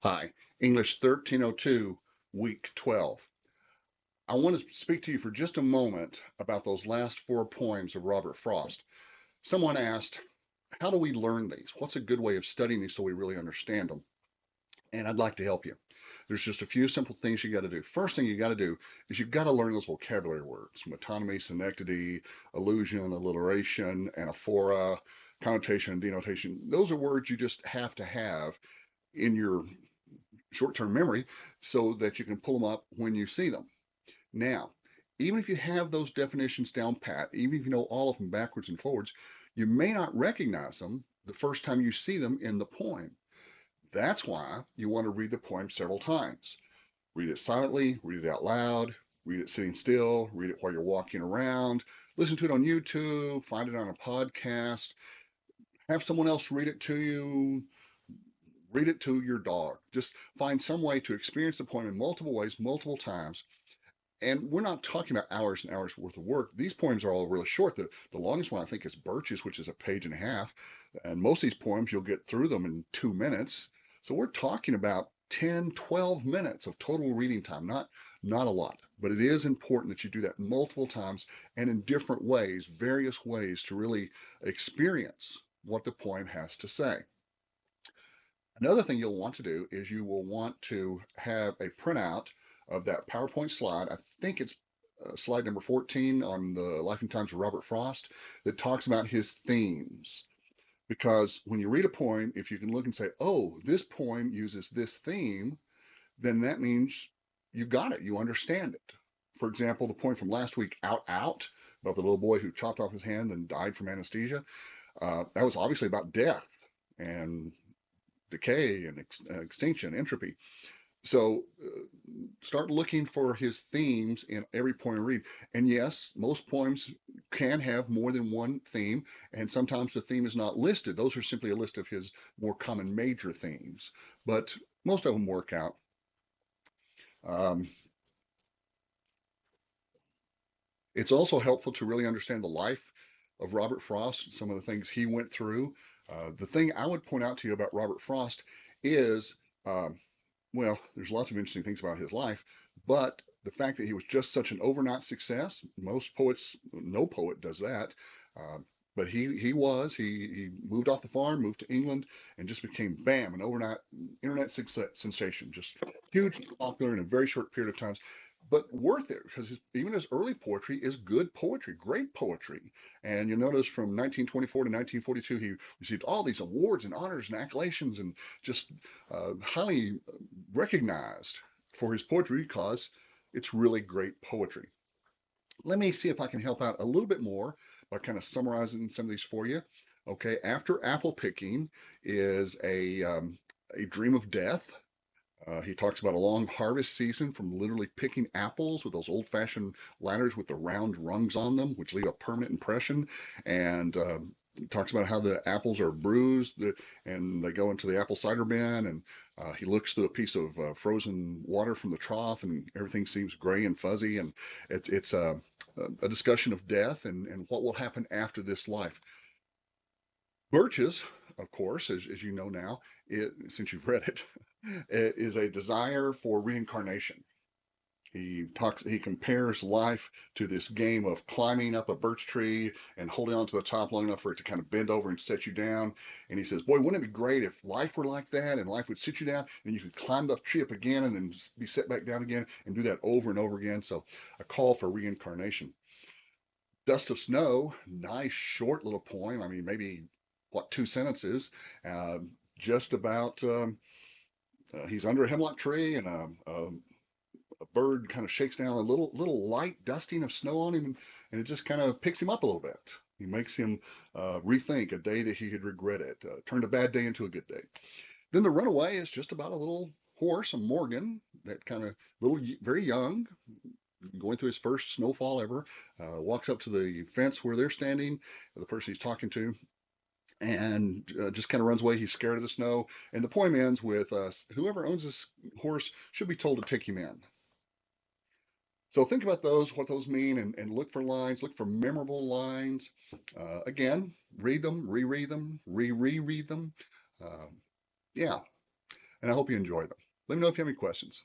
Hi, English 1302, week 12. I want to speak to you for just a moment about those last four poems of Robert Frost. Someone asked, how do we learn these? What's a good way of studying these so we really understand them? And I'd like to help you. There's just a few simple things you got to do. First thing you got to do is you've got to learn those vocabulary words: metonymy, synecdoche, allusion, alliteration, anaphora, connotation, and denotation. Those are words you just have to have in your short-term memory so that you can pull them up when you see them. Now, even if you have those definitions down pat, even if you know all of them backwards and forwards, you may not recognize them the first time you see them in the poem. That's why you want to read the poem several times. Read it silently, read it out loud, read it sitting still, read it while you're walking around, listen to it on YouTube, find it on a podcast, have someone else read it to you, read it to your dog. Just find some way to experience the poem in multiple ways, multiple times. And we're not talking about hours and hours worth of work. These poems are all really short. The longest one I think is Birch's, which is a page and a half. And most of these poems, you'll get through them in 2 minutes. So we're talking about 10, 12 minutes of total reading time, not a lot. But it is important that you do that multiple times and in different ways, various ways to really experience what the poem has to say. Another thing you'll want to do is you will want to have a printout of that PowerPoint slide. I think it's slide number 14 on the Life and Times of Robert Frost that talks about his themes. Because when you read a poem, if you can look and say, oh, this poem uses this theme, then that means you got it, you understand it. For example, the poem from last week, Out, Out, about the little boy who chopped off his hand and died from anesthesia, that was obviously about death and decay and extinction, entropy. So start looking for his themes in every poem you read. And yes, most poems can have more than one theme, and sometimes the theme is not listed. Those are simply a list of his more common major themes, but most of them work out. Um, it's also helpful to really understand the life of Robert Frost, some of the things he went through. The thing I would point out to you about Robert Frost is um, well, there's lots of interesting things about his life, but the fact that he was just such an overnight success, most poets, no poet does that. Uh, but he moved off the farm, moved to England, and just became, bam, an overnight internet success, sensation, just hugely popular in a very short period of time. But worth it because even his early poetry is good poetry, great poetry. And you notice from 1924 to 1942, he received all these awards and honors and acclamations and just highly recognized for his poetry because it's really great poetry. Let me see if I can help out a little bit more by kind of summarizing some of these for you. Okay, after apple picking is a dream of death. He talks about a long harvest season from literally picking apples with those old-fashioned ladders with the round rungs on them, which leave a permanent impression. And talks about how the apples are bruised and they go into the apple cider bin. And he looks through a piece of frozen water from the trough, and everything seems gray and fuzzy. And it's a discussion of death and what will happen after this life. Birches, of course, as you know now, since you've read it, is a desire for reincarnation. He compares life to this game of climbing up a birch tree and holding on to the top long enough for it to kind of bend over and set you down. And he says, boy, wouldn't it be great if life were like that and life would sit you down and you could climb the tree up again and then be set back down again and do that over and over again. So a call for reincarnation. Dust of Snow, nice short little poem. I mean, maybe what, 2 sentences, uh, just about he's under a hemlock tree and a bird kind of shakes down a little light dusting of snow on him, and it just kind of picks him up a little bit. He makes him rethink a day that he had regretted, turned a bad day into a good day. Then The Runaway is just about a little horse, a Morgan, that kind of little, very young, going through his first snowfall ever, walks up to the fence where they're standing, the person he's talking to, and just kind of runs away. He's scared of the snow. And the poem ends with whoever owns this horse should be told to take him in. So think about those, what those mean, and look for lines, look for memorable lines. Again, read them, reread them, reread them. Uh, yeah. and I hope you enjoy them. Let me know if you have any questions.